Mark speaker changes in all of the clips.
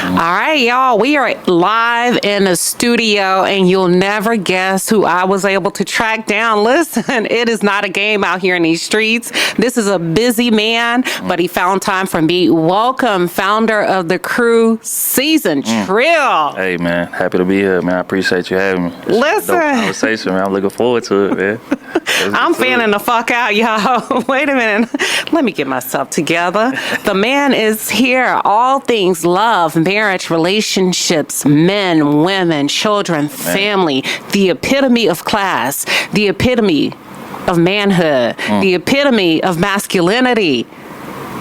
Speaker 1: All right, y'all. We are live in the studio, and you'll never guess who I was able to track down. Listen, it is not a game out here in these streets. This is a busy man, but he found time for me. Welcome, founder of the crew season, Trill.
Speaker 2: Hey, man. Happy to be here, man. I appreciate you having me.
Speaker 1: Listen.
Speaker 2: Dope conversation, man. I'm looking forward to it, man.
Speaker 1: I'm fanning the fuck out, y'all. Wait a minute. Let me get myself together. The man is here. All things love, marriage, relationships, men, women, children, family, the epitome of class, the epitome of manhood, the epitome of masculinity.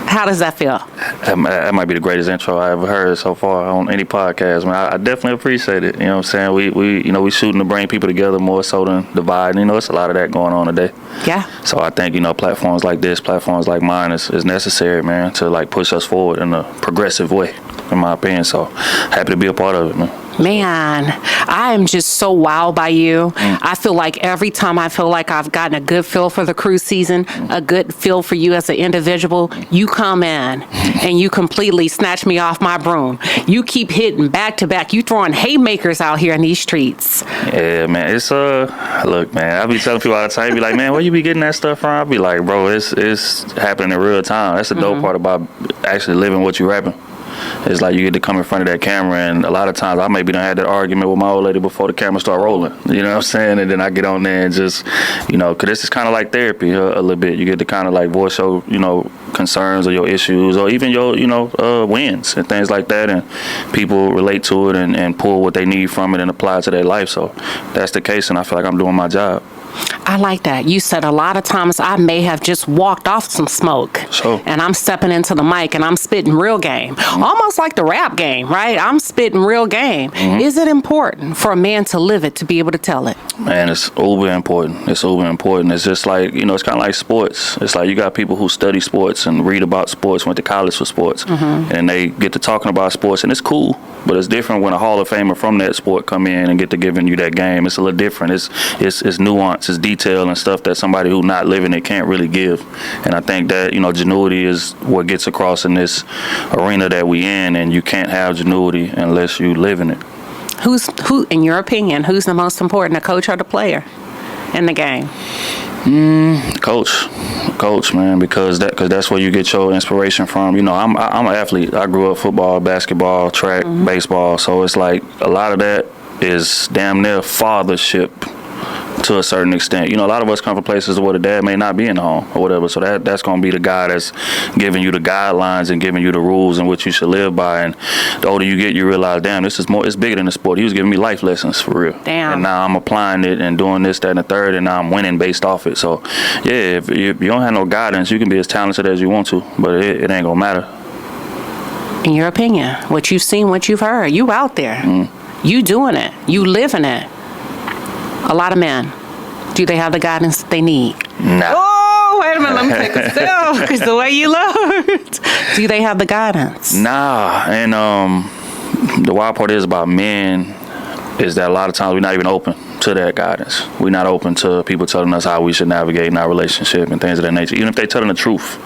Speaker 1: How does that feel?
Speaker 2: That might be the greatest intro I ever heard so far on any podcast, man. I definitely appreciate it. You know what I'm saying? We shooting to bring people together more so than divide. You know, it's a lot of that going on today.
Speaker 1: Yeah.
Speaker 2: So I think, platforms like this, platforms like mine is necessary, man, to like push us forward in a progressive way, in my opinion. So happy to be a part of it, man.
Speaker 1: Man, I am just so wowed by you. I feel like every time I feel like I've gotten a good feel for the crew season, a good feel for you as an individual, you come in and you completely snatch me off my broom. You keep hitting back to back. You throwing haymakers out here in these streets.
Speaker 2: Yeah, man. It's look, man. I be telling people all the time. Be like, man, where you be getting that stuff from? I be like, bro, it's happening in real time. That's the dope part about actually living what you rapping. It's like you get to come in front of that camera, and a lot of times I maybe done had that argument with my old lady before the camera start rolling. You know what I'm saying? And then I get on there and just, because this is kind of like therapy a little bit. You get to kind of like voice your, concerns or your issues or even your, wins and things like that. And people relate to it and pull what they need from it and apply it to their life. So that's the case, and I feel like I'm doing my job.
Speaker 1: I like that. You said a lot of times I may have just walked off some smoke.
Speaker 2: Sure.
Speaker 1: And I'm stepping into the mic and I'm spitting real game. Almost like the rap game, right? I'm spitting real game. Is it important for a man to live it, to be able to tell it?
Speaker 2: Man, it's uber important. It's uber important. It's just like, it's kind of like sports. It's like you got people who study sports and read about sports, went to college for sports, and they get to talking about sports, and it's cool. But it's different when a Hall of Famer from that sport come in and get to giving you that game. It's a little different. It's nuance, it's detail and stuff that somebody who not living it can't really give. And I think that, genuity is what gets across in this arena that we in, and you can't have genuity unless you live in it.
Speaker 1: Who, in your opinion, who's the most important, the coach or the player in the game?
Speaker 2: Coach, man, because that's where you get your inspiration from. I'm an athlete. I grew up football, basketball, track, baseball. So it's like a lot of that is damn near fathership to a certain extent. A lot of us come from places where the dad may not be in the home or whatever. So that's going to be the guy that's giving you the guidelines and giving you the rules and what you should live by. And the older you get, you realize, damn, it's bigger than the sport. He was giving me life lessons for real.
Speaker 1: Damn. And
Speaker 2: now I'm applying it and doing this, that, and the third, and now I'm winning based off it. So, yeah, if you don't have no guidance, you can be as talented as you want to, but it ain't going to matter.
Speaker 1: In your opinion, what you've seen, what you've heard, you out there. You doing it. You living it. A lot of men, do they have the guidance that they need?
Speaker 2: No.
Speaker 1: Oh, wait a minute. Let me take a sip, because the way you looked. Do they have the guidance?
Speaker 2: Nah. And the wild part is about men is that a lot of times we're not even open to that guidance. We're not open to people telling us how we should navigate in our relationship and things of that nature, even if they're telling the truth,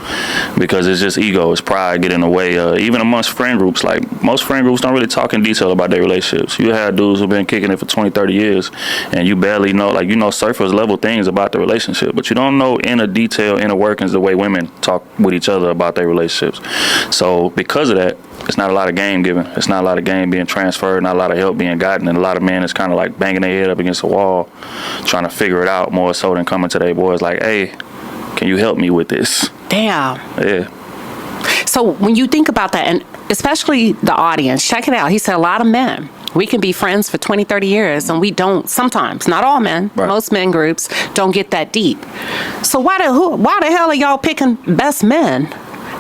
Speaker 2: because it's just ego, it's pride getting in the way. Even amongst friend groups, like most friend groups don't really talk in detail about their relationships. You have dudes who've been kicking it for 20, 30 years, and you barely know, surface level things about the relationship, but you don't know inner detail, inner workings, the way women talk with each other about their relationships. So because of that, it's not a lot of game given. It's not a lot of game being transferred, not a lot of help being gotten, and a lot of men is kind of like banging their head up against a wall, trying to figure it out more so than coming to their boys like, hey, can you help me with this?
Speaker 1: Damn.
Speaker 2: Yeah.
Speaker 1: So when you think about that, and especially the audience, check it out. He said a lot of men, we can be friends for 20, 30 years, and we don't sometimes, not all men,
Speaker 2: right.
Speaker 1: Most men groups don't get that deep. So why the hell are y'all picking best men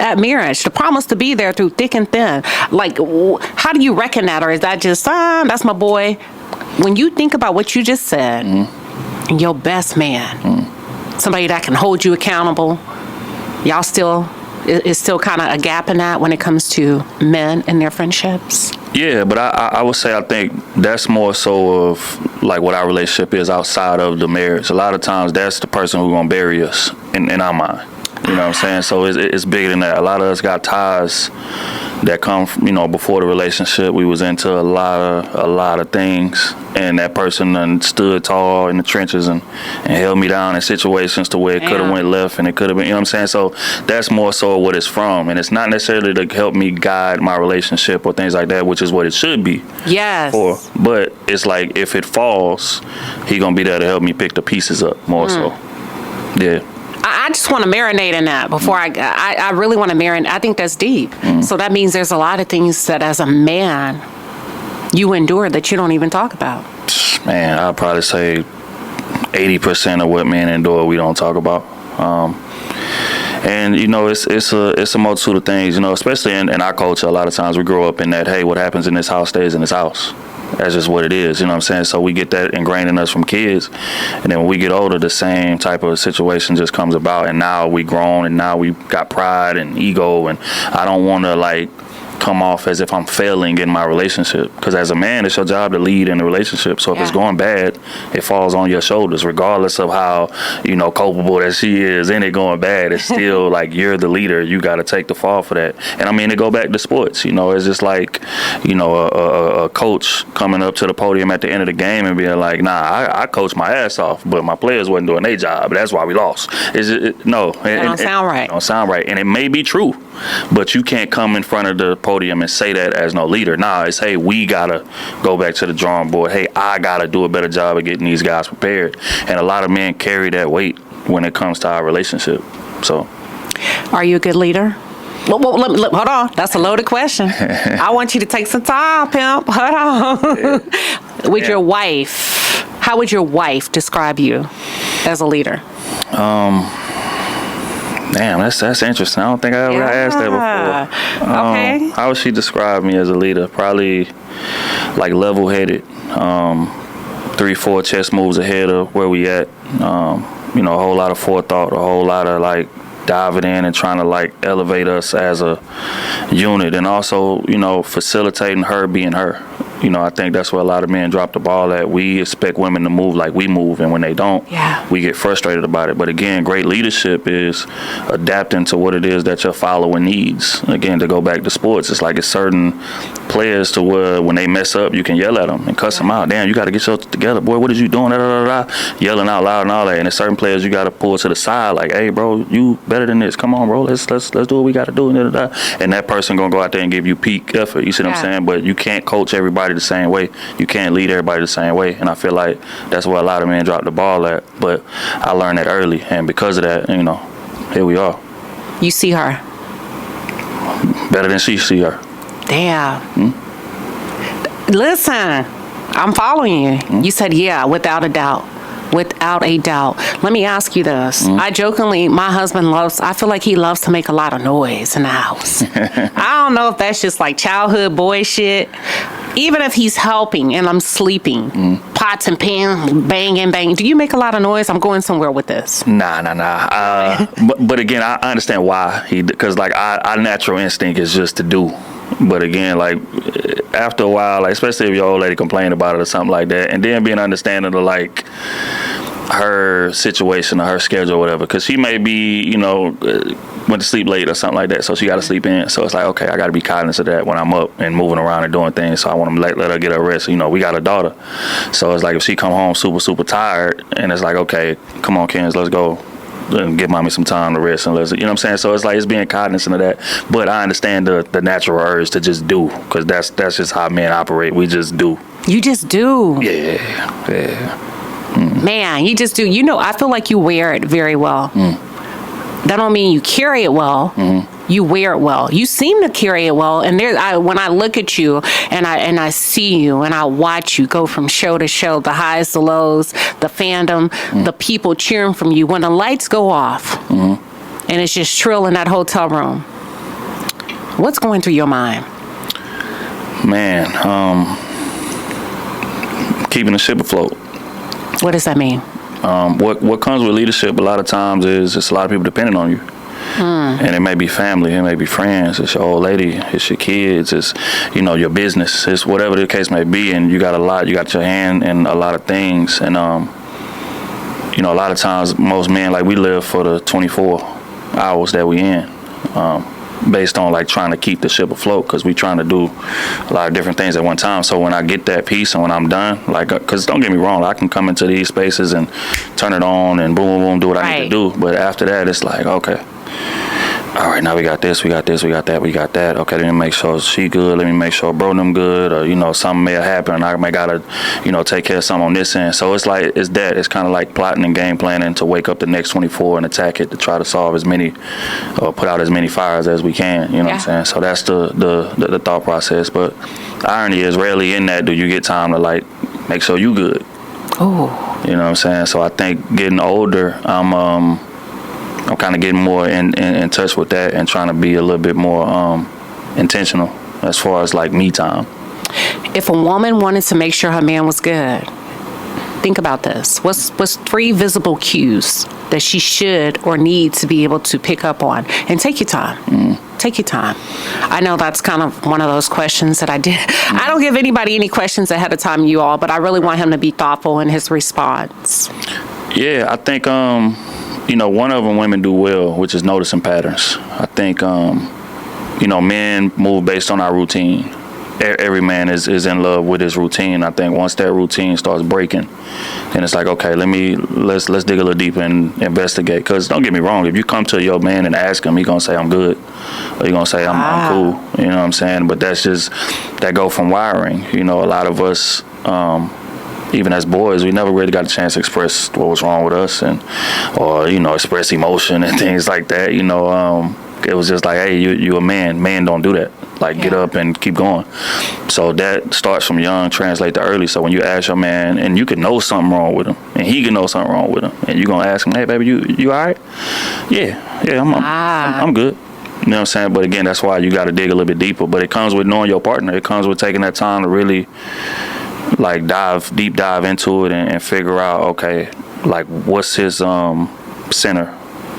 Speaker 1: at marriage, the promise to be there through thick and thin? Like, how do you reckon that? Or is that just, that's my boy? When you think about what you just said, your best man, somebody that can hold you accountable, y'all still, is still kind of a gap in that when it comes to men and their friendships?
Speaker 2: Yeah, but I would say I think that's more so of like what our relationship is outside of the marriage. A lot of times that's the person who's going to bury us in our mind. You know what I'm saying? So it's bigger than that. A lot of us got ties that come from, before the relationship. We was into a lot of things, and that person done stood tall in the trenches and held me down in situations to where it could have went left, and it could have been, you know what I'm saying? So that's more so what it's from, and it's not necessarily to help me guide my relationship or things like that, which is what it should be.
Speaker 1: Yes.
Speaker 2: But it's like, if it falls, he gonna be there to help me pick the pieces up more so. Yeah.
Speaker 1: I just want to marinate in that before I really want to marinate. I think that's deep. So that means there's a lot of things that as a man you endure that you don't even talk about.
Speaker 2: Man, I'll probably say 80% of what men endure we don't talk about. And it's a multitude of things, especially in our culture. A lot of times we grow up in that, hey, what happens in this house stays in this house. That's just what it is, you know what I'm saying? So we get that ingrained in us from kids, and then when we get older, the same type of situation just comes about, and now we grown, and now we got pride and ego, and I don't want to come off as if I'm failing in my relationship, because as a man, it's your job to lead in the relationship. So if it's going bad, it falls on your shoulders, regardless of how culpable that she is in it going bad. It's still like, you're the leader, you got to take the fall for that. And I mean, to go back to sports, it's just like a coach coming up to the podium at the end of the game and being like, nah, I coached my ass off, but my players wasn't doing their job, that's why we lost. No,
Speaker 1: it don't sound right.
Speaker 2: It don't sound right, and it may be true, but you can't come in front of the podium and say that as no leader. Nah, it's, hey, we gotta go back to the drawing board. Hey, I gotta do a better job of getting these guys prepared. And a lot of men carry that weight when it comes to our relationship. So,
Speaker 1: are you a good leader? Hold on, that's a loaded question. I want you to take some time, pimp. Hold on. With your wife, how would your wife describe you as a leader?
Speaker 2: Damn, that's interesting. I don't think I ever got asked that before.
Speaker 1: Okay.
Speaker 2: How would she describe me as a leader? Probably like level-headed, 3-4 chess moves ahead of where we at. A whole lot of forethought, a whole lot of diving in and trying to elevate us as a unit, and also facilitating her being her. I think that's where a lot of men drop the ball at. We expect women to move like we move, and when they don't, we get frustrated about it. But again, great leadership is adapting to what it is that your follower needs. Again, to go back to sports, it's like it's certain players to where when they mess up, you can yell at them and cuss them out. Damn, you got to get yourself together, boy. What is you doing? Yelling out loud and all that. And there's certain players you got to pull to the side, like, hey, bro, you better than this. Come on, bro. Let's do what we got to do. And that person gonna go out there and give you peak effort. You see what I'm saying? But you can't coach everybody the same way. You can't lead everybody the same way. And I feel like that's where a lot of men drop the ball at. But I learned that early, and because of that, here we are.
Speaker 1: You see her
Speaker 2: better than she see her.
Speaker 1: Damn. Listen, I'm following you. You said, without a doubt. Without a doubt. Let me ask you this. I jokingly, my husband I feel like he loves to make a lot of noise in the house. I don't know if that's just like childhood boy shit. Even if he's helping and I'm sleeping, pots and pans, banging. Do you make a lot of noise? I'm going somewhere with this.
Speaker 2: Nah. But again, I understand why because our natural instinct is just to do. But again, after a while, especially if your old lady complained about it or something like that, and then being understanding of her situation or her schedule or whatever, because she may be, went to sleep late or something like that, so she got to sleep in. So it's like, okay, I got to be cognizant of that when I'm up and moving around and doing things. So I want to let her get her rest. We got a daughter, so it's like if she come home super, super tired, and it's like, okay, come on, kids, let's go. And give mommy some time to rest, and you know what I'm saying. So it's being cognizant of that. But I understand the natural urge to just do, because that's just how men operate. We just do. You just do. Yeah.
Speaker 1: Man, you just do. I feel like you wear it very well. That don't mean you carry it well. You wear it well. You seem to carry it well. And when I look at you and I see you and I watch you go from show to show, the highs, the lows, the fandom, the people cheering from you. When the lights go off and it's just Trill in that hotel room, what's going through your mind?
Speaker 2: Man, keeping the ship afloat.
Speaker 1: What does that mean?
Speaker 2: What comes with leadership a lot of times is it's a lot of people depending on you. And it may be family, it may be friends, it's your old lady, it's your kids, it's your business, it's whatever the case may be, and you got your hand in a lot of things. And a lot of times most men, we live for the 24 hours that we in. based on like trying to keep the ship afloat, because we trying to do a lot of different things at one time. So when I get that piece and when I'm done, like, because don't get me wrong, I can come into these spaces and turn it on and boom, boom, boom, do what I need to do. But after that, it's like, okay, all right, now we got this, we got this, we got that, we got that. Okay, let me make sure she good. Let me make sure bro them good, or something may have happened. I may gotta, take care of something on this end. So it's like it's kind of like plotting and game planning to wake up the next 24 and attack it to try to solve as many, or put out as many fires as we can. You know what I'm saying? So that's the thought process. But the irony is, rarely in that do you get time to like make sure you good.
Speaker 1: Oh.
Speaker 2: You know what I'm saying? So I think getting older, I'm kind of getting more in touch with that and trying to be a little bit more intentional as far as like me time.
Speaker 1: If a woman wanted to make sure her man was good, think about this. What's 3 visible cues that she should or need to be able to pick up on? And take your time. Take your time. I know that's kind of one of those questions that I did. I don't give anybody any questions ahead of time, you all, but I really want him to be thoughtful in his response.
Speaker 2: Yeah, I think one of them women do well, which is noticing patterns. I think, men move based on our routine. Every man is in love with his routine. I think once that routine starts breaking, then it's like, okay, let's dig a little deeper and investigate. Because don't get me wrong, if you come to your man and ask him, he gonna say I'm good, or he gonna say I'm cool. You know what I'm saying? But that's just that go from wiring. A lot of us. Even as boys, we never really got a chance to express what was wrong with us, or express emotion and things like that. It was just like, hey, you a man. Man don't do that. Like, get up and keep going. So that starts from young, translate to early. So when you ask your man, and you can know something wrong with him, and he can know something wrong with him, and you gonna ask him, hey, baby, you all right? Yeah, I'm good. You know what I'm saying? But again, that's why you got to dig a little bit deeper. But it comes with knowing your partner. It comes with taking that time to really like deep dive into it and figure out, okay, like what's his center,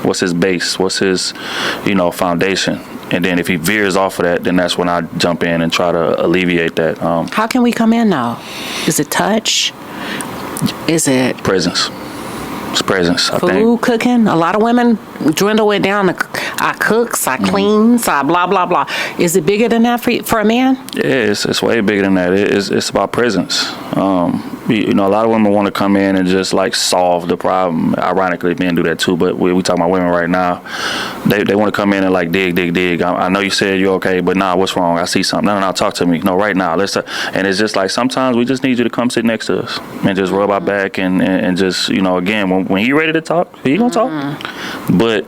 Speaker 2: what's his base, what's his foundation, and then if he veers off of that, then that's when I jump in and try to alleviate that.
Speaker 1: How can we come in now? Is it touch? Is it
Speaker 2: presence? It's presence. I
Speaker 1: think food, cooking. A lot of women dwindle it down to I cooks, I cleans, I blah blah blah. Is it bigger than that for a man? Yeah,
Speaker 2: it's way bigger than that. It's about presence. A lot of women want to come in and just like solve the problem. Ironically, men do that too, but we talking about women right now. They want to come in and like dig. I know you said you're okay, but nah, what's wrong? I see something. No, talk to me. No, right now. Let's. And it's just like sometimes we just need you to come sit next to us and just rub our back and just again when he ready to talk, he gonna talk. But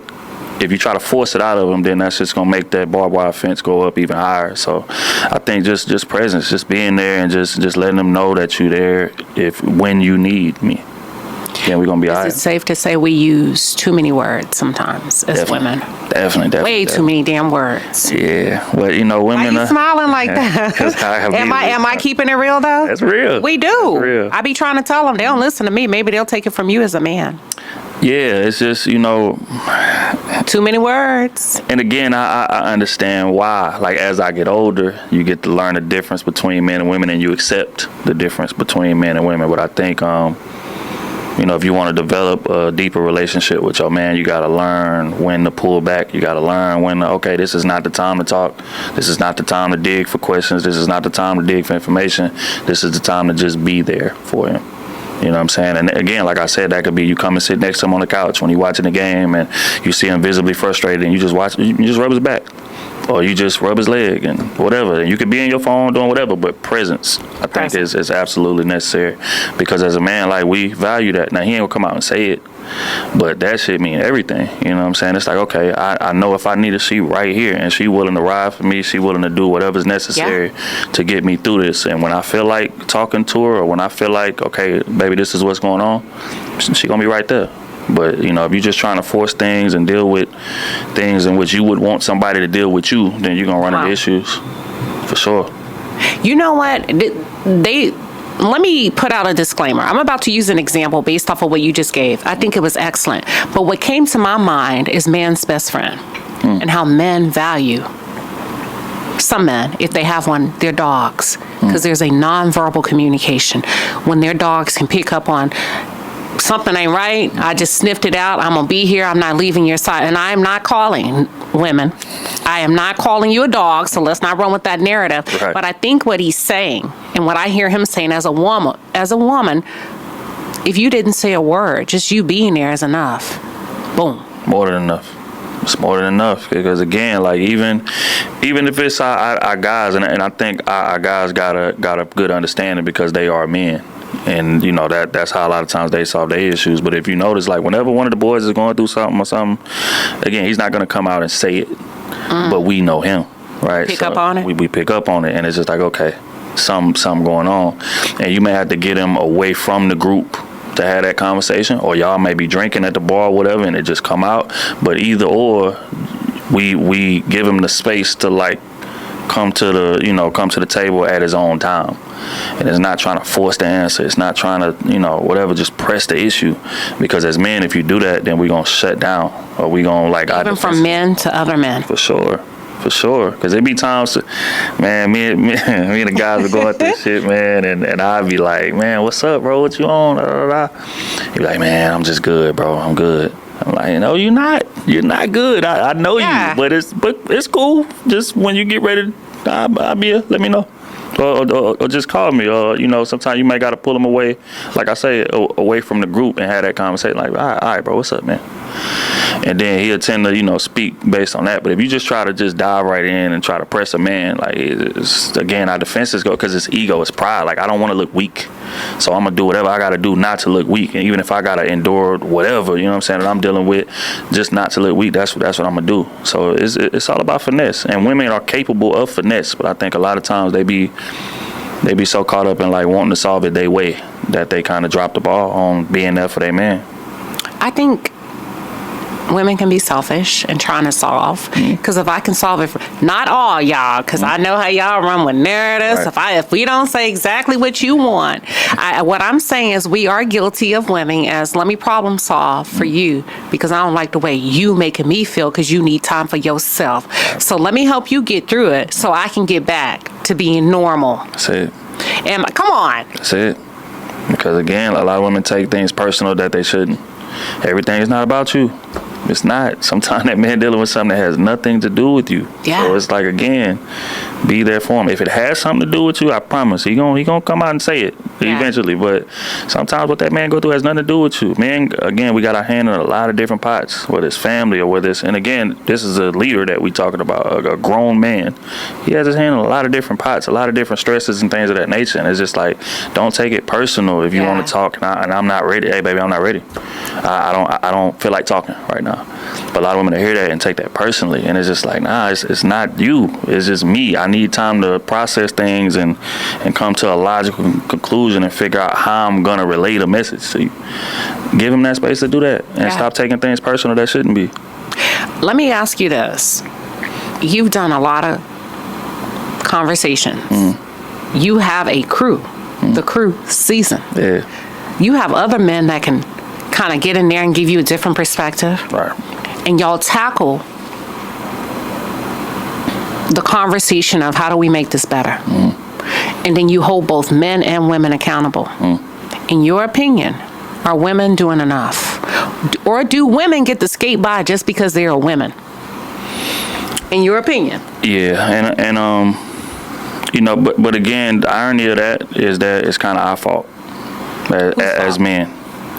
Speaker 2: if you try to force it out of him, then that's just gonna make that barbed wire fence go up even higher. So I think just presence, just being there and just letting them know that you're there when you need me. Yeah, we're gonna be all right.
Speaker 1: Is it safe to say we use too many words sometimes as women?
Speaker 2: Definitely.
Speaker 1: Way too many damn words.
Speaker 2: Yeah, well, women.
Speaker 1: Why you smiling like that? Am I keeping it real though?
Speaker 2: That's real.
Speaker 1: We do.
Speaker 2: That's real.
Speaker 1: I be trying to tell them they don't listen to me. Maybe they'll take it from you as a man.
Speaker 2: Yeah, it's just
Speaker 1: too many words.
Speaker 2: And again, I understand why. Like as I get older, you get to learn the difference between men and women, and you accept the difference between men and women. But I think if you want to develop a deeper relationship with your man, you got to learn when to pull back. You got to learn when okay, this is not the time to talk. This is not the time to dig for questions. This is not the time to dig for information. This is the time to just be there for him. You know what I'm saying? And again, like I said, that could be you come and sit next to him on the couch when you're watching the game and you see him visibly frustrated and you just rub his back. Or you just rub his leg and whatever. And you could be in your phone doing whatever, but presence, I think, is absolutely necessary. Because as a man, like, we value that. Now, he ain't gonna come out and say it, but that shit mean everything. You know what I'm saying? It's like, okay, I know if I need her, she right here, and she willing to ride for me. She willing to do whatever's necessary to get me through this. And when I feel like talking to her, or when I feel like, okay, baby, this is what's going on, she gonna be right there. But, if you're just trying to force things and deal with things in which you would want somebody to deal with you, then you're going to run into issues, for sure.
Speaker 1: You know what? Let me put out a disclaimer. I'm about to use an example based off of what you just gave. I think it was excellent. But what came to my mind is man's best friend and how men value some men, if they have one, their dogs. Because there's a nonverbal communication. When their dogs can pick up on something ain't right. I just sniffed it out. I'm going to be here. I'm not leaving your side. And I am not calling women. I am not calling you a dog, so let's not run with that narrative.
Speaker 2: Right.
Speaker 1: But I think what he's saying, and what I hear him saying as a woman, if you didn't say a word, just you being there is enough. Boom.
Speaker 2: More than enough. It's more than enough, because again, like even if it's our guys, and I think our guys got a good understanding because they are men. And you know that's how a lot of times they solve their issues. But if you notice, like whenever one of the boys is going through something or something, again, he's not going to come out and say it, but we know him, right?
Speaker 1: Pick up on it.
Speaker 2: We pick up on it, and it's just like, okay, something going on, and you may have to get him away from the group to have that conversation, or y'all may be drinking at the bar or whatever, and it just come out. But either or, we give him the space to like come to the table at his own time. And it's not trying to force the answer. It's not trying to, whatever, just press the issue. Because as men, if you do that, then we're going to shut down. Or we're going to like...
Speaker 1: Even from men to other men.
Speaker 2: For sure. Because there be times, man, me and the guys are going through shit, man. And I'd be like, man, what's up, bro? What you on? He'd be like, man, I'm just good, bro. I'm good. I'm like, no, you're not. You're not good. I know you. But it's cool. Just when you get ready, I'll be here. Let me know. Or just call me. Or, sometimes you might got to pull them away, like I say, away from the group and have that conversation. Like, all right, bro, what's up, man? And then he'll tend to, speak based on that. But if you just try to just dive right in and try to press a man, like, again, our defenses go, because it's ego, it's pride. Like, I don't want to look weak. So I'm going to do whatever I got to do not to look weak. And even if I got to endure whatever, that I'm dealing with, just not to look weak, that's what I'm going to do. So it's all about finesse. And women are capable of finesse. But I think a lot of times they be so caught up in, like, wanting to solve it their way that they kind of drop the ball on being there for their man. I
Speaker 1: think women can be selfish and trying to solve, because if I can solve it for not all y'all, because I know how y'all run with narratives. Right. If we don't say exactly what you want, what I'm saying is we are guilty of winning as let me problem solve for you, because I don't like the way you making me feel, because you need time for yourself. Right. So let me help you get through it so I can get back to being normal.
Speaker 2: That's it.
Speaker 1: And come on.
Speaker 2: That's it. Because again, a lot of women take things personal that they shouldn't. Everything is not about you. It's not. Sometimes that man dealing with something that has nothing to do with you. Yeah. So it's like, again, be there for him. If it has something to do with you, I promise he gonna come out and say it eventually. But sometimes what that man go through has nothing to do with you. Man, again, we got our hand in a lot of different pots, whether it's family or whether it's, and again, this is a leader that we talking about, a grown man. He has his hand in a lot of different pots, a lot of different stresses and things of that nature. And it's just like, don't take it personal if you want to talk and I'm not ready. Hey, baby, I'm not ready. I don't feel like talking right now. But a lot of women hear that and take that personally, and it's just like, nah, it's not you, it's just me. I need time to process things and come to a logical conclusion and figure out how I'm gonna relay the message to you. Give him that space to do that and stop taking things personal that shouldn't be.
Speaker 1: Let me ask you this. You've done a lot of conversations. You have a crew, the crew season.
Speaker 2: Yeah.
Speaker 1: You have other men that can kind of get in there and give you a different perspective.
Speaker 2: Right.
Speaker 1: And y'all tackle the conversation of how do we make this better? And then you hold both men and women accountable. In your opinion, are women doing enough? Or do women get to skate by just because they are women? In your opinion?
Speaker 2: Yeah, but again, the irony of that is that it's kind of our fault as men.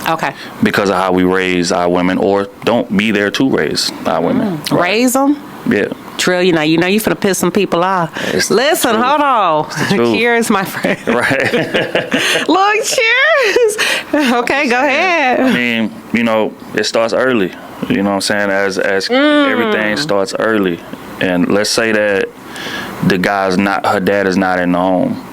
Speaker 1: Okay.
Speaker 2: Because of how we raise our women, or don't be there to raise our women. Right.
Speaker 1: Raise them?
Speaker 2: Yeah.
Speaker 1: Trill, you finna piss some people off. Listen, hold on. Cheers, my friend.
Speaker 2: Right.
Speaker 1: Look, cheers. Okay, go ahead.
Speaker 2: I mean, it starts early. You know what I'm saying? As everything starts early. And let's say that her dad is not in the home.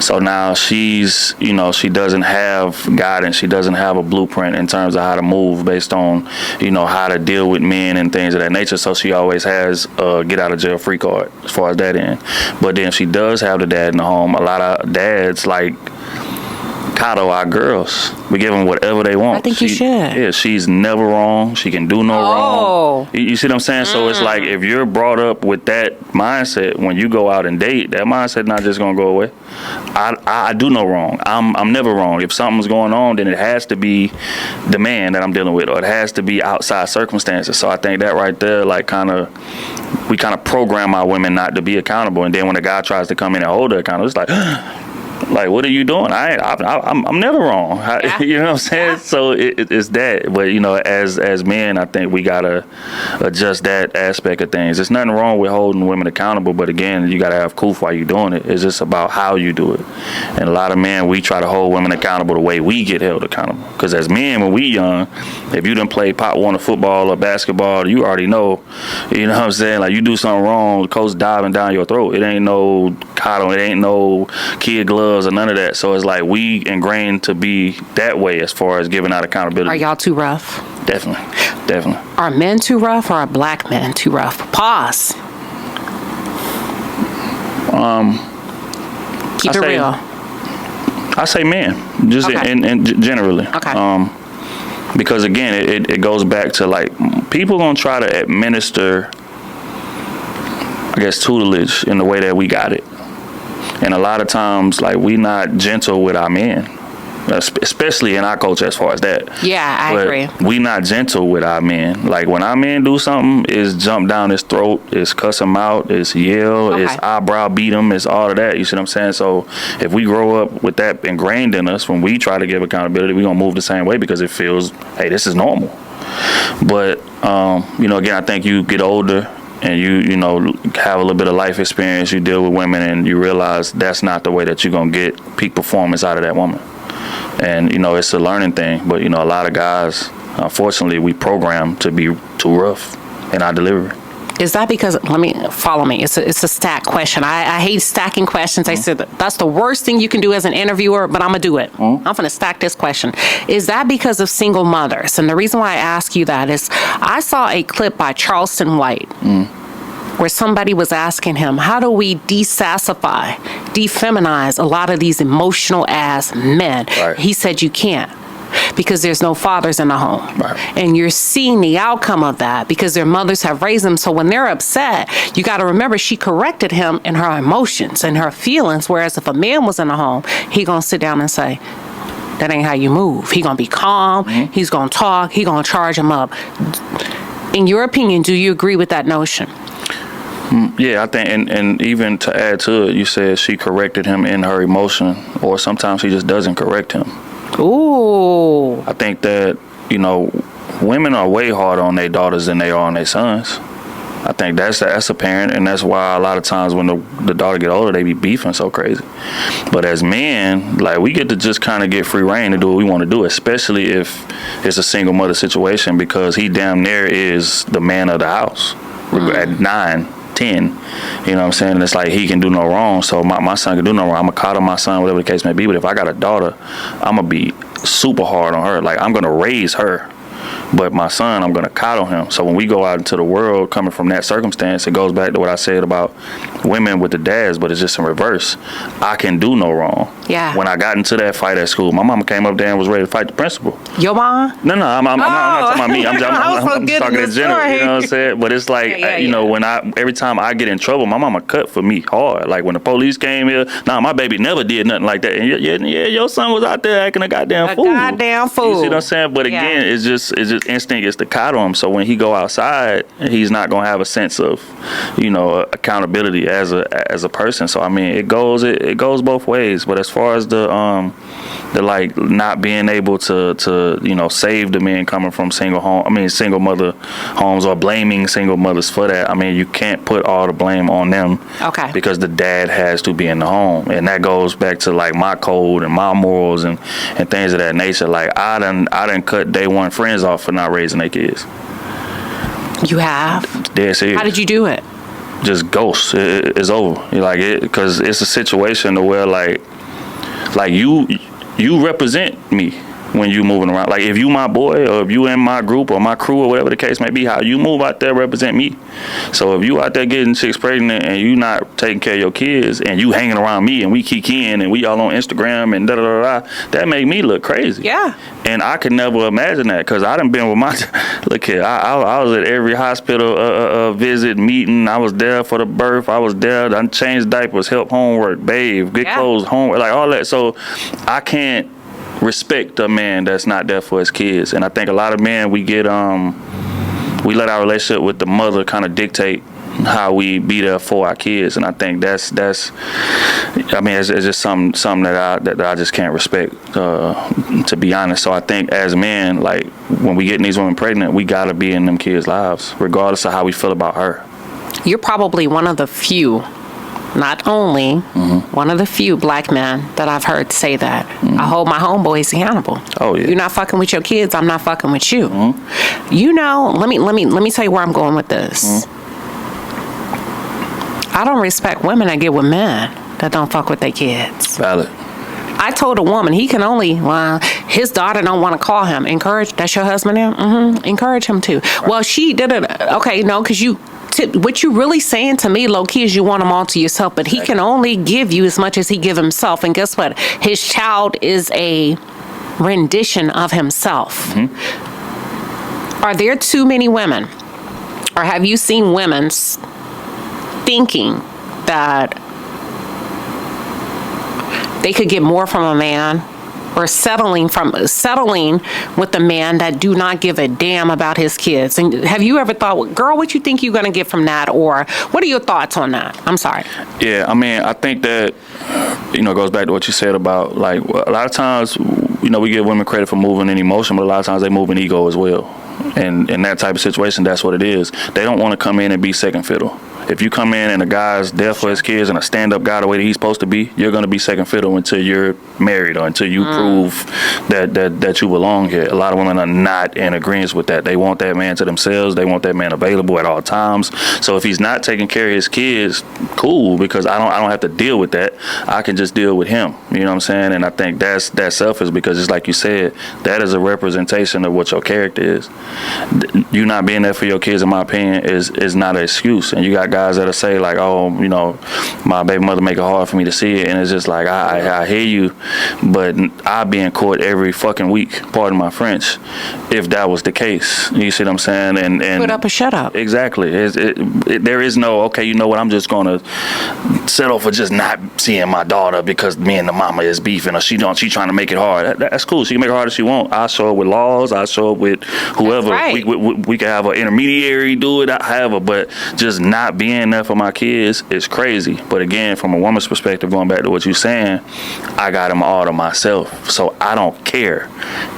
Speaker 2: So now she's, she doesn't have guidance. She doesn't have a blueprint in terms of how to move based on, how to deal with men and things of that nature. So she always has a get out of jail free card as far as that end. But then she does have the dad in the home. A lot of dads, like, coddle our girls. We give them whatever they want.
Speaker 1: I think you should.
Speaker 2: Yeah, she's never wrong. She can do no wrong. You see what I'm saying? So it's like if you're brought up with that mindset, when you go out and date, that mindset not just gonna go away. I do no wrong. I'm never wrong. If something's going on, then it has to be the man that I'm dealing with, or it has to be outside circumstances. So I think that right there, like, we kind of program our women not to be accountable, and then when a guy tries to come in and hold her accountable, it's like, what are you doing? I'm never wrong.
Speaker 1: Yeah.
Speaker 2: You know what I'm saying? Yeah. So it's that. But, you know, as men, I think we got to adjust that aspect of things. There's nothing wrong with holding women accountable. But, again, you got to have proof while you're doing it. It's just about how you do it. And a lot of men, we try to hold women accountable the way we get held accountable. Because as men, when we young, if you done play Pop Warner football or basketball, you already know. You know what I'm saying? Like, you do something wrong, the coach diving down your throat. It ain't no coddle. It ain't no kid gloves or none of that. So it's like we ingrained to be that way as far as giving out accountability.
Speaker 1: Are y'all too rough?
Speaker 2: Definitely.
Speaker 1: Are men too rough, or are black men too rough? Pause. Keep it real.
Speaker 2: I say men, just
Speaker 1: Okay.
Speaker 2: and generally.
Speaker 1: Okay.
Speaker 2: Because again, it goes back to, like, people gonna try to administer, I guess, tutelage in the way that we got it. And a lot of times, like, we not gentle with our men, especially in our culture as far as that.
Speaker 1: Yeah, I agree.
Speaker 2: We not gentle with our men. Like, when our men do something, it's jump down his throat, it's cuss him out, it's yell,
Speaker 1: Okay.
Speaker 2: it's eyebrow beat him, it's all of that. You see what I'm saying? So if we grow up with that ingrained in us, when we try to give accountability, we gonna move the same way because it feels, hey, this is normal. But, you know, again, I think you get older, and you know, have a little bit of life experience, you deal with women, and you realize that's not the way that you're going to get peak performance out of that woman. And, you know, it's a learning thing. But, you know, a lot of guys, unfortunately, we program to be too rough in our delivery.
Speaker 1: Is that because, follow me. It's a stack question. I hate stacking questions. I said that's the worst thing you can do as an interviewer, but I'm going to do it. I'm going to stack this question. Is that because of single mothers? And the reason why I ask you that is I saw a clip by Charleston White where somebody was asking him, how do we desassify, defeminize a lot of these emotional ass men?
Speaker 2: Right.
Speaker 1: He said you can't, because there's no fathers in the home.
Speaker 2: Right.
Speaker 1: And you're seeing the outcome of that because their mothers have raised them. So when they're upset, you got to remember she corrected him in her emotions and her feelings. Whereas if a man was in the home, he going to sit down and say, that ain't how you move. He going to be calm. He's going to talk. He going to charge him up. In your opinion, do you agree with that notion?
Speaker 2: Yeah, I think, and even to add to it, you said she corrected him in her emotion, or sometimes she just doesn't correct him.
Speaker 1: Ooh.
Speaker 2: I think that, you know, women are way harder on their daughters than they are on their sons. I think that's apparent, and that's why a lot of times when the daughter get older, they be beefing so crazy. But as men, like, we get to just kind of get free reign to do what we want to do, especially if it's a single mother situation, because he damn near is the man of the house at 9, 10. You know what I'm saying? And it's like he can do no wrong, so my son can do no wrong. I'm gonna coddle my son, whatever the case may be. But if I got a daughter, I'm gonna be super hard on her. Like, I'm gonna raise her. But my son, I'm going to coddle him. So when we go out into the world coming from that circumstance, it goes back to what I said about women with the dads, but it's just in reverse. I can do no wrong.
Speaker 1: Yeah.
Speaker 2: When I got into that fight at school, my mama came up there and was ready to fight the principal.
Speaker 1: Your mom?
Speaker 2: No, I'm not talking about me. I'm just talking in general. You know what I'm saying? But it's like, you know, when every time I get in trouble, my mama cut for me hard. Like when the police came here, my baby never did nothing like that. And yeah, your son was out there acting a goddamn fool.
Speaker 1: Goddamn fool.
Speaker 2: You see what I'm saying? But again, it's just instinct is to coddle him. So when he go outside, he's not gonna have a sense of, you know, accountability as a person. So I mean, it goes both ways. But as far as the like not being able to you know, save the men coming from single mother homes, or blaming single mothers for that. I mean, you can't put all the blame on them.
Speaker 1: Okay.
Speaker 2: Because the dad has to be in the home, and that goes back to like my code and my morals and things of that nature. Like I done cut day one friends off for not raising their kids.
Speaker 1: You have?
Speaker 2: Dead serious.
Speaker 1: How did you do it?
Speaker 2: Just ghost. It's over. You're like it, because it's a situation to where like you represent me. when you moving around. Like, if you my boy, or if you in my group or my crew or whatever the case may be, how you move out there represent me. So if you out there getting chicks pregnant and you not taking care of your kids and you hanging around me and we kicking and we all on Instagram and that make me look crazy.
Speaker 1: Yeah.
Speaker 2: And I could never imagine that, because I done been with my look here. I was at every hospital visit, meeting. I was there for the birth. I was there. I changed diapers, help homework, bathe, get clothes, homework, like all that. So I can't respect a man that's not there for his kids. And I think a lot of men, we get we let our relationship with the mother kind of dictate how we be there for our kids. And I think that's I mean, it's just something that I just can't respect, to be honest. So I think as men, like, when we getting these women pregnant, we gotta be in them kids' lives, regardless of how we feel about her.
Speaker 1: You're probably one of the few, not only one of the few black men that I've heard say that. I hold my homeboys accountable.
Speaker 2: Oh yeah.
Speaker 1: You're not fucking with your kids, I'm not fucking with you. You know, let me tell you where I'm going with this. I don't respect women that get with men that don't fuck with their kids.
Speaker 2: Valid.
Speaker 1: I told a woman he can only, his daughter don't want to call him. Encourage, that's your husband now? Encourage him to. Right. Well, she didn't. Okay, no, because what you really saying to me, low key, is you want him all to yourself, but he can only give you as much as he give himself. And guess what? His child is a rendition of himself. Are there too many women, or have you seen women thinking that they could get more from a man, or settling with a man that do not give a damn about his kids? And have you ever thought, girl, what you think you're going to get from that? Or what are your thoughts on that? I'm sorry.
Speaker 2: Yeah, I mean, I think that, it goes back to what you said about, like, a lot of times, we give women credit for moving in emotion, but a lot of times they move in ego as well. And in that type of situation, that's what it is. They don't want to come in and be second fiddle. If you come in and a guy's there for his kids and a stand-up guy the way that he's supposed to be, you're going to be second fiddle until you're married, or until you prove that you belong here. A lot of women are not in agreement with that. They want that man to themselves. They want that man available at all times. So if he's not taking care of his kids, cool, because I don't have to deal with that. I can just deal with him. You know what I'm saying? And I think that's selfish, because it's like you said, that is a representation of what your character is. You not being there for your kids, in my opinion, is not an excuse. And you got guys that'll say, like, oh, my baby mother make it hard for me to see it, and it's just like, I hear you, but I'd be in court every fucking week, pardon my French, if that was the case. You see what I'm saying? And
Speaker 1: put up or shut up.
Speaker 2: Exactly. There is no, okay, you know what, I'm just gonna settle for just not seeing my daughter because me and the mama is beefing, or she trying to make it hard. That's cool. She can make it hard if she want. I'll show it with laws. I'll show it with whoever.
Speaker 1: Right.
Speaker 2: We can have an intermediary do it, however, but just not being there for my kids is crazy. But again, from a woman's perspective, going back to what you're saying, I got him all to myself, so I don't care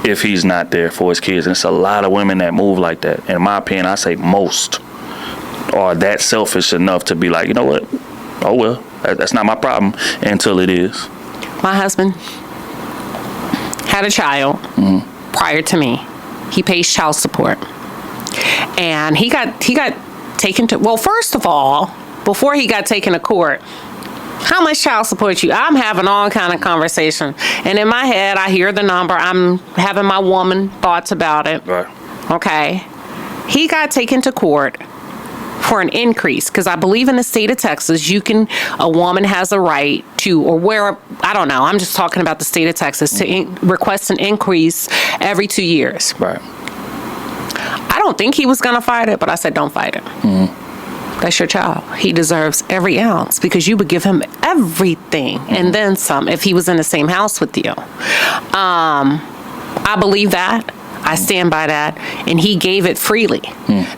Speaker 2: if he's not there for his kids. And it's a lot of women that move like that. And in my opinion, I say most are that selfish enough to be like, you know what, oh well, that's not my problem, until it is.
Speaker 1: My husband had a child prior to me. He pays child support, and he got taken to, well, first of all, before he got taken to court, how much child support you? I'm having all kind of conversation, and in my head, I hear the number. I'm having my woman thoughts about it.
Speaker 2: Right.
Speaker 1: Okay. He got taken to court for an increase, because I believe in the state of Texas, a woman has a right to, or where, I don't know, I'm just talking about the state of Texas, to request an increase every 2 years.
Speaker 2: Right.
Speaker 1: I don't think he was going to fight it, but I said, don't fight it. That's your child. He deserves every ounce, because you would give him everything and then some if he was in the same house with you. I believe that. I stand by that, and he gave it freely.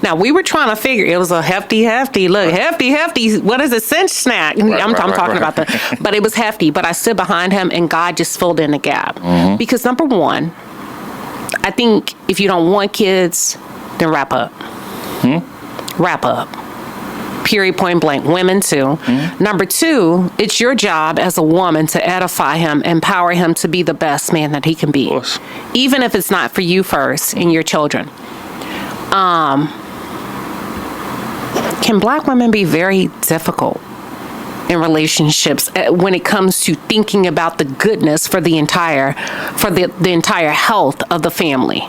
Speaker 1: Now, we were trying to figure, it was a hefty, look, hefty, what is it, cinch snack? I'm talking about that, but it was hefty, but I stood behind him, and God just filled in the gap. Because number one, I think if you don't want kids, then wrap up. Wrap up. Period, point blank. Women too. Number two, it's your job as a woman to edify him, empower him to be the best man that he can be.
Speaker 2: Of course.
Speaker 1: Even if it's not for you first and your children. Can black women be very difficult in relationships when it comes to thinking about the goodness for the entire health of the family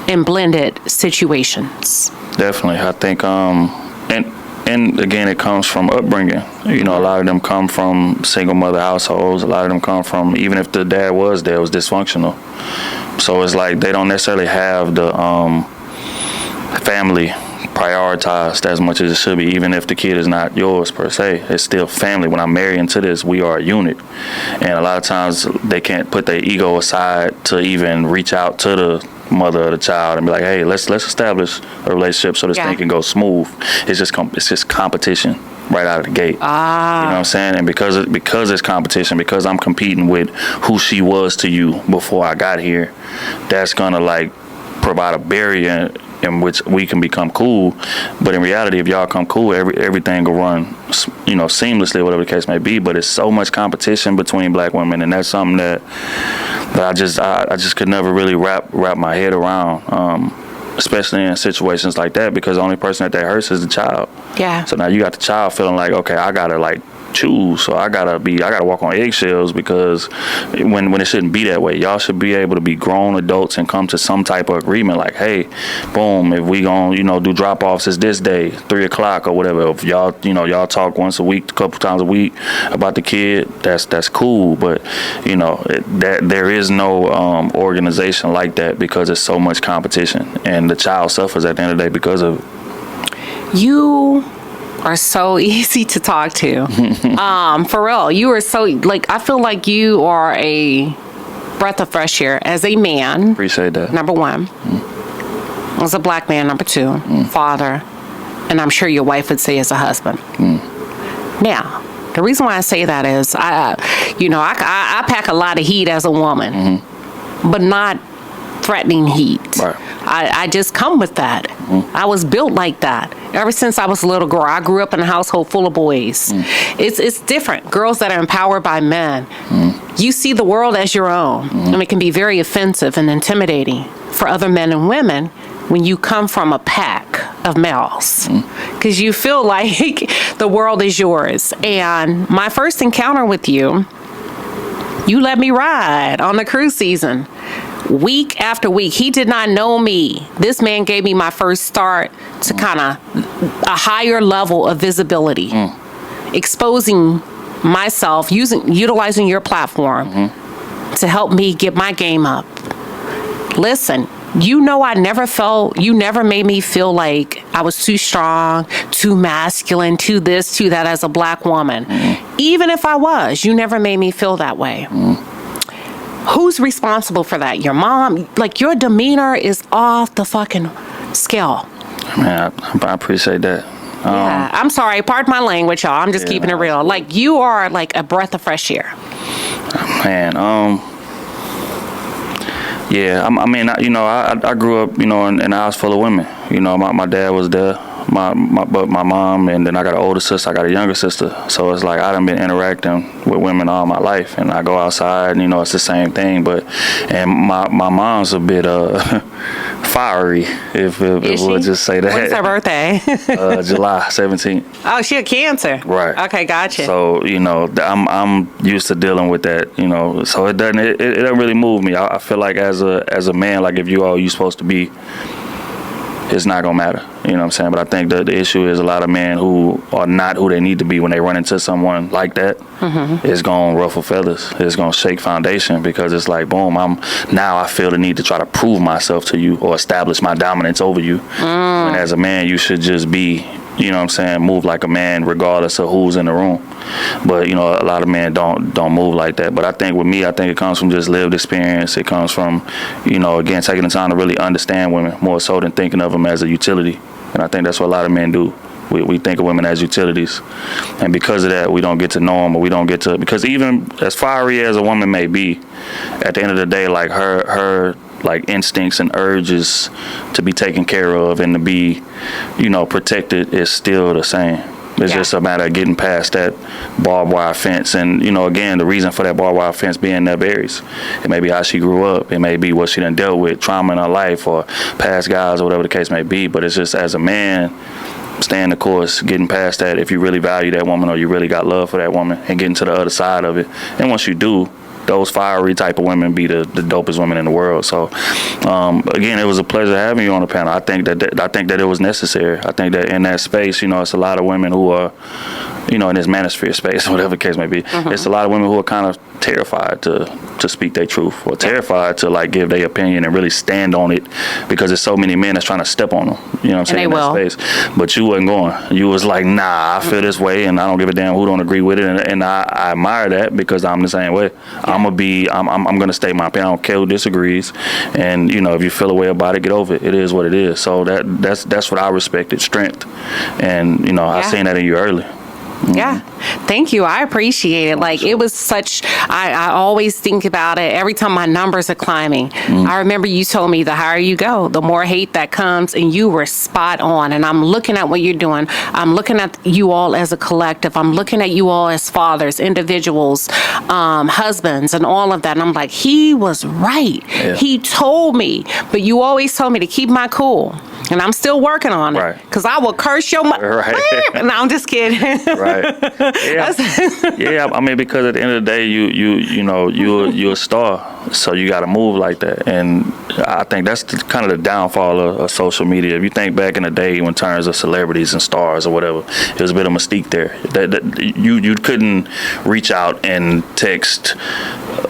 Speaker 1: in blended situations?
Speaker 2: Definitely. I think, and again, it comes from upbringing. You know, a lot of them come from single mother households. A lot of them come from, even if the dad was there, it was dysfunctional. So it's like they don't necessarily have the family prioritized as much as it should be, even if the kid is not yours per se. It's still family. When I'm married into this, we are a unit. And a lot of times they can't put their ego aside to even reach out to the mother of the child and be like, hey, let's establish a relationship so this thing can go smooth. It's just competition right out of the gate. You know what I'm saying? And because it's competition, because I'm competing with who she was to you before I got here, that's gonna like provide a barrier in which we can become cool. But in reality, if y'all come cool, everything will run, you know, seamlessly, whatever the case may be. But it's so much competition between black women, and that's something that I just could never really wrap my head around, especially in situations like that, because the only person that hurts is the child.
Speaker 1: Yeah.
Speaker 2: So now you got the child feeling like, okay, I gotta like choose, so I gotta walk on eggshells, because when it shouldn't be that way. Y'all should be able to be grown adults and come to some type of agreement, like, hey, boom, if we gonna, you know, do drop-offs is this day, 3:00 or whatever. If y'all talk once a week, a couple times a week about the kid, that's cool. But you know, there is no organization like that, because it's so much competition, and the child suffers at the end of the day because of it.
Speaker 1: You are so easy to talk to. For real, you are so, like, I feel like you are a breath of fresh air as a man.
Speaker 2: Appreciate that.
Speaker 1: Number one. As a black man, number two. Father. And I'm sure your wife would say as a husband. Now, the reason why I say that is, I pack a lot of heat as a woman, but not threatening heat.
Speaker 2: Right.
Speaker 1: I just come with that. I was built like that. Ever since I was a little girl, I grew up in a household full of boys. It's different. Girls that are empowered by men. You see the world as your own. And it can be very offensive and intimidating for other men and women when you come from a pack of males. Because you feel like the world is yours. And my first encounter with you, you let me ride on the cruise season. Week after week. He did not know me. This man gave me my first start to kind of a higher level of visibility, exposing myself, utilizing your platform to help me get my game up. Listen, you know, you never made me feel like I was too strong, too masculine, too this, too that as a black woman. Even if I was, you never made me feel that way. Who's responsible for that? Your mom? Like, your demeanor is off the fucking scale.
Speaker 2: Man, I appreciate that.
Speaker 1: Yeah, I'm sorry. Pardon my language, y'all. I'm just keeping it real. Like, you are like a breath of fresh air.
Speaker 2: Man, yeah. I grew up, in a house full of women. You know, my dad was there. My mom, and then I got an older sister, I got a younger sister. So it's like I done been interacting with women all my life, and I go outside and it's the same thing. And my mom's a bit fiery, if we'll just say that.
Speaker 1: When's her birthday?
Speaker 2: July 17th.
Speaker 1: Oh, she a Cancer.
Speaker 2: Right.
Speaker 1: Okay, gotcha.
Speaker 2: So I'm used to dealing with that. So it doesn't really move me. I feel like as a man, like if you all you supposed to be, it's not gonna matter. You know what I'm saying? But I think the issue is a lot of men who are not who they need to be when they run into someone like that. It's gonna ruffle feathers. It's gonna shake foundation, because it's like, boom, I feel the need to try to prove myself to you or establish my dominance over you. And as a man, you should just be, move like a man regardless of who's in the room. But a lot of men don't move like that. But I think with me, it comes from just lived experience. It comes from again, taking the time to really understand women more so than thinking of them as a utility. And I think that's what a lot of men do. We think of women as utilities, and because of that, we don't get to know them, or we don't get to, because even as fiery as a woman may be, at the end of the day, like her like instincts and urges to be taken care of and to be, protected is still the same. It's just a matter of getting past that barbed wire fence. And, again, the reason for that barbed wire fence being there varies. It may be how she grew up. It may be what she done dealt with, trauma in her life, or past guys, or whatever the case may be. But it's just, as a man, staying the course, getting past that if you really value that woman or you really got love for that woman, and getting to the other side of it. And once you do, those fiery type of women be the dopest women in the world. So again, it was a pleasure having you on the panel. I think that it was necessary. I think that in that space, you know, it's a lot of women who are, you know, in this manosphere space, whatever the case may be, it's a lot of women who are kind of terrified to speak their truth, or terrified to like give their opinion and really stand on it, because there's so many men that's trying to step on them. You know what I'm saying?
Speaker 1: And they will.
Speaker 2: In that space. But you wasn't going. You was like, nah, I feel this way, and I don't give a damn who don't agree with it. And I admire that, because I'm the same way. I'm gonna state my opinion. I don't care who disagrees. And you know, if you feel a way about it, get over it. It is what it is. So that's what I respected, strength. And you know, I seen that in you early.
Speaker 1: Yeah. Thank you. I appreciate it. Like, it was such, I always think about it every time my numbers are climbing. I remember you told me the higher you go, the more hate that comes, and you were spot on. And I'm looking at what you're doing. I'm looking at you all as a collective. I'm looking at you all as fathers, individuals, husbands, and all of that. And I'm like, he was right.
Speaker 2: Yeah.
Speaker 1: He told me, but you always told me to keep my cool. And I'm still working on it.
Speaker 2: Right.
Speaker 1: Because I will curse your mother.
Speaker 2: Right.
Speaker 1: No, I'm just kidding.
Speaker 2: Right. Yeah. I mean, because at the end of the day, you're a star, so you got to move like that. And I think that's kind of the downfall of social media. If you think back in the day, in terms of celebrities and stars or whatever, there was a bit of mystique there. That you couldn't reach out and text.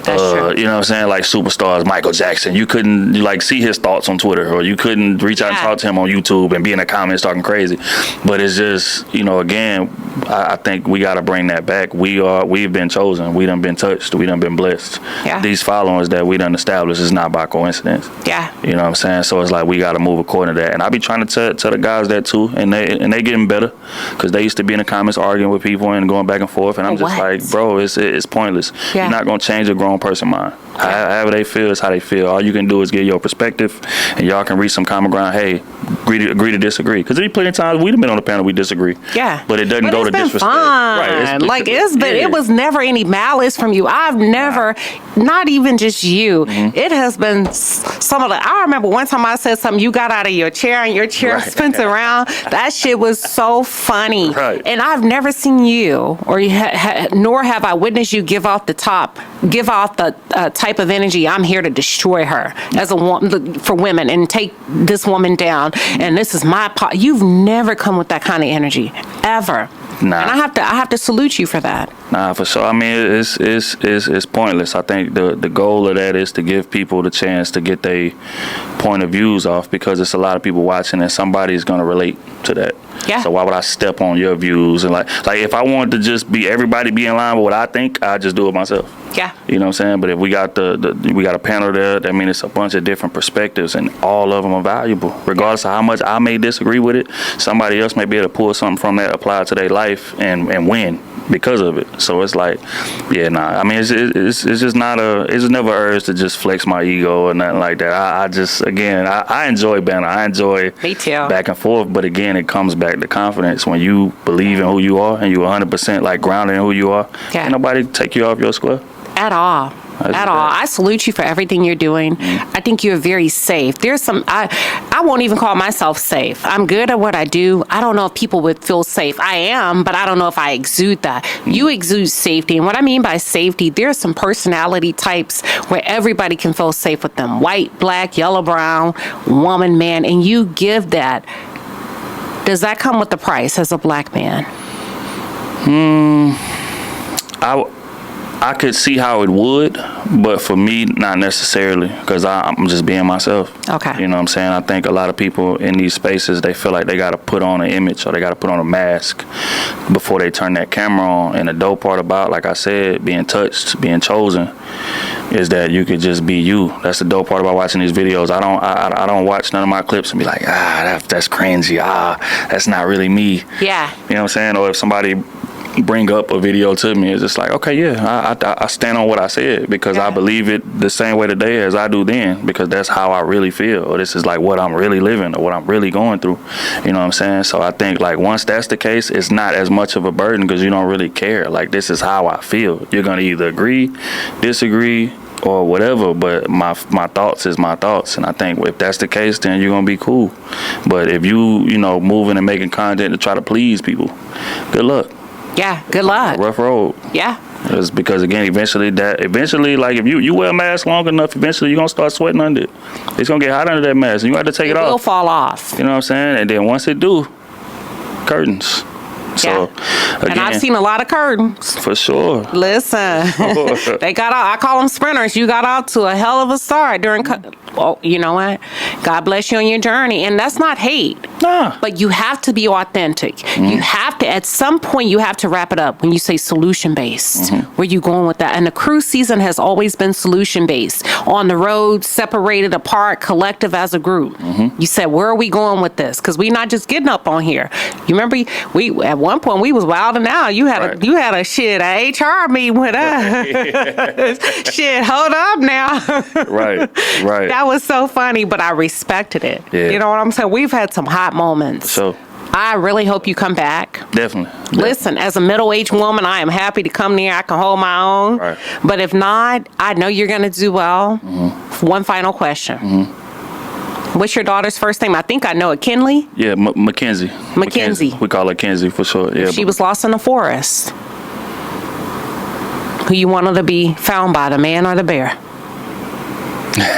Speaker 2: You know what I'm saying? Like superstars, Michael Jackson. You couldn't like see his thoughts on Twitter, or you couldn't reach out and talk to him on YouTube and be in the comments talking crazy. But it's just, you know, again, I think we got to bring that back. We've been chosen. We done been touched. We done been blessed.
Speaker 1: Yeah.
Speaker 2: These followers that we done established is not by coincidence.
Speaker 1: Yeah.
Speaker 2: You know what I'm saying? So it's like we got to move according to that. And I be trying to tell the guys that too, and they getting better, because they used to be in the comments arguing with people and going back and forth. And I'm just like, bro, it's pointless.
Speaker 1: Yeah.
Speaker 2: You're not gonna change a grown person's mind. However they feel is how they feel. All you can do is get your perspective, and y'all can reach some common ground. Hey, agree to disagree. Because there's plenty of times we've been on the panel we disagree. Yeah. But it doesn't go to disrespect.
Speaker 1: Fun.
Speaker 2: Right.
Speaker 1: It was never any malice from you. I've never, not even just you. It has been some of the. I remember one time I said something. You got out of your chair and your chair spins around. That shit was so funny.
Speaker 2: Right.
Speaker 1: And I've never seen you, or nor have I witnessed you give off the type of energy. I'm here to destroy her as a woman, for women, and take this woman down. And this is my part. You've never come with that kind of energy ever. Nah. And I have to salute you for that.
Speaker 2: Nah, for sure. I mean, it's pointless. I think the goal of that is to give people the chance to get their point of views off, because it's a lot of people watching and somebody's going to relate to that. Yeah. So why would I step on your views? And like if I wanted to just everybody be in line with what I think, I'd just do it myself.
Speaker 1: Yeah.
Speaker 2: You know what I'm saying? But if we got we got a panel there, that means it's a bunch of different perspectives, and all of them are valuable. Regardless of how much I may disagree with it, somebody else may be able to pull something from that, apply it to their life, and win because of it. So it's like, I mean, it's just not it's never urge to just flex my ego or nothing like that. I enjoy banter. I enjoy
Speaker 1: Me too.
Speaker 2: back and forth. But again, it comes back to confidence. When you believe in who you are and you 100% like grounded in who you are, can't nobody take you off your square.
Speaker 1: At all. I salute you for everything you're doing. I think you're very safe. There's some, I won't even call myself safe. I'm good at what I do. I don't know if people would feel safe. I am, but I don't know if I exude that. You exude safety. And what I mean by safety, there's some personality types where everybody can feel safe with them. White, black, yellow, brown, woman, man. And you give that. Does that come with the price as a black man?
Speaker 2: I could see how it would, but for me, not necessarily, because I'm just being myself. Okay. You know what I'm saying? I think a lot of people in these spaces, they feel like they got to put on an image or they got to put on a mask before they turn that camera on. And the dope part about, like I said, being touched, being chosen, is that you could just be you. That's the dope part about watching these videos. I don't watch none of my clips and be like, that's cringy. That's not really me. Yeah. You know what I'm saying? Or if somebody bring up a video to me, it's just like, okay, I stand on what I said, because I believe it the same way today as I do then, because that's how I really feel, or this is like what I'm really living or what I'm really going through. You know what I'm saying? So I think like once that's the case, it's not as much of a burden, because you don't really care. Like, this is how I feel. You're gonna either agree, disagree, or whatever, but my thoughts is my thoughts, and I think if that's the case, then you're gonna be cool. But if you moving and making content to try to please people, good luck.
Speaker 1: Yeah, good luck.
Speaker 2: Rough road.
Speaker 1: Yeah.
Speaker 2: It's because again, eventually, like if you wear a mask long enough, eventually you're gonna start sweating under it. It's gonna get hot under that mask, and you have to take it off.
Speaker 1: It will fall off.
Speaker 2: You know what I'm saying? And then once it do, curtains. So, again,
Speaker 1: and I've seen a lot of curtains.
Speaker 2: For sure.
Speaker 1: Listen, they got out. I call them sprinters. You got out to a hell of a start during. Well, you know what? God bless you on your journey, and that's not hate.
Speaker 2: Nah.
Speaker 1: But you have to be authentic. You have to. At some point, you have to wrap it up when you say solution based. Where you going with that? And the cruise season has always been solution based. On the road, separated apart, collective as a group. You said, where are we going with this? Because we're not just getting up on here. You remember we at one point we was wilding out. You had a a HR meeting with us. Shit, hold up now.
Speaker 2: Right.
Speaker 1: That was so funny, but I respected it.
Speaker 2: Yeah.
Speaker 1: You know what I'm saying? We've had some hot moments.
Speaker 2: So
Speaker 1: I really hope you come back.
Speaker 2: Definitely.
Speaker 1: Listen, as a middle-aged woman, I am happy to come near. I can hold my own.
Speaker 2: Right.
Speaker 1: But if not, I know you're going to do well. One final question. What's your daughter's first name? I think I know it. Kinley?
Speaker 2: Yeah, Mackenzie.
Speaker 1: Mackenzie.
Speaker 2: We call her Kenzie for sure. Yeah.
Speaker 1: She was lost in the forest. Who you want her to be found by, the man or the bear?
Speaker 2: who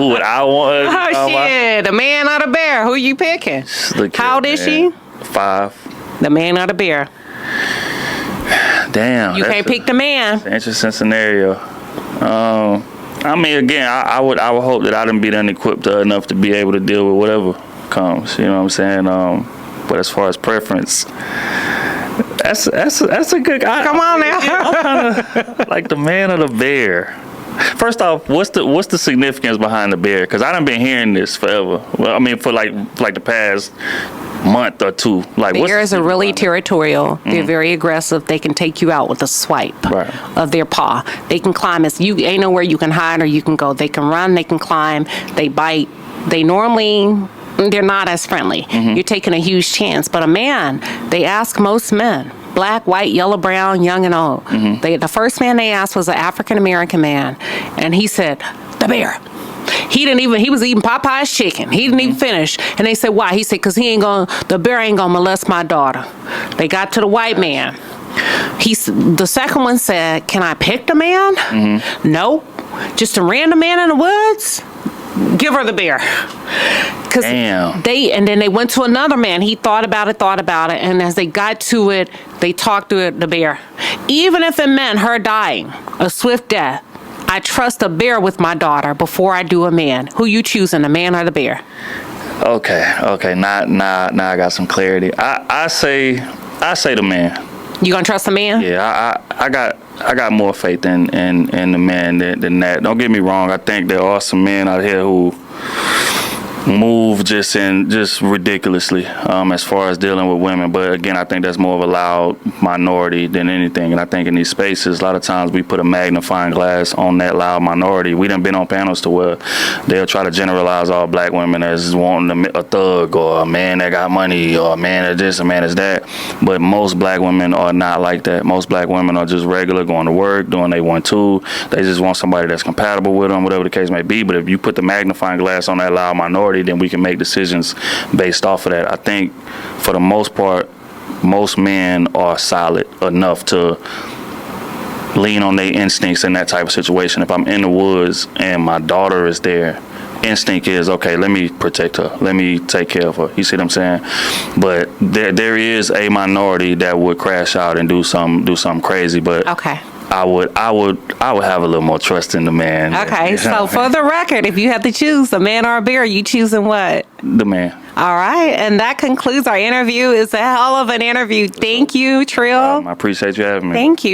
Speaker 2: would I want?
Speaker 1: Oh, shit. The man or the bear? Who you picking? How old is she?
Speaker 2: 5.
Speaker 1: The man or the bear?
Speaker 2: Damn.
Speaker 1: You can't pick the man.
Speaker 2: Interesting scenario. I mean, again, I would hope that I didn't be done equipped enough to be able to deal with whatever comes. You know what I'm saying? But as far as preference, that's a good guy.
Speaker 1: Come on now.
Speaker 2: I'm kind of like the man or the bear. First off, what's the significance behind the bear? Because I done been hearing this forever. Well, I mean, for like the past month or two. Like,
Speaker 1: bears are really territorial. They're very aggressive. They can take you out with a swipe of their paw. They can climb. You ain't nowhere you can hide or you can go. They can run. They can climb. They bite. They're not as friendly. You're taking a huge chance. But a man, they ask most men, black, white, yellow, brown, young and old. The first man they asked was an African-American man. And he said, the bear. He was eating Popeye's chicken. He didn't even finish. And they said, why? He said, because the bear ain't going to molest my daughter. They got to the white man. The second one said, can I pick the man? No. Just a random man in the woods? Give her the bear.
Speaker 2: Damn.
Speaker 1: And then they went to another man. He thought about it. And as they got to it, they talked to the bear. Even if it meant her dying, a swift death, I trust a bear with my daughter before I do a man. Who you choosing, the man or the bear?
Speaker 2: Okay. Now I got some clarity. I say the man.
Speaker 1: You gonna trust the man?
Speaker 2: Yeah, I got more faith in the man than that. Don't get me wrong. I think there are some men out here who move just ridiculously as far as dealing with women. But again, I think that's more of a loud minority than anything. And I think in these spaces, a lot of times we put a magnifying glass on that loud minority. We done been on panels to where they'll try to generalize all black women as wanting a thug or a man that got money or a man that this, a man that's that. But most black women are not like that. Most black women are just regular, going to work, doing they want to. They just want somebody that's compatible with them, whatever the case may be. But if you put the magnifying glass on that loud minority, then we can make decisions based off of that. I think for the most part, most men are solid enough to lean on their instincts in that type of situation. If I'm in the woods and my daughter is there, instinct is, okay, let me protect her. Let me take care of her. You see what I'm saying? But there is a minority that would crash out and do something crazy. But
Speaker 1: okay.
Speaker 2: I would have a little more trust in the man.
Speaker 1: Okay, so for the record, if you had to choose a man or a bear, you choosing what?
Speaker 2: The man.
Speaker 1: All right, and that concludes our interview. It's a hell of an interview. Thank you, Trill.
Speaker 2: I appreciate you having me.
Speaker 1: Thank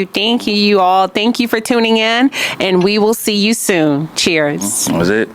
Speaker 1: you, you all. Thank you for tuning in, and we will see you soon. Cheers.
Speaker 2: That was it.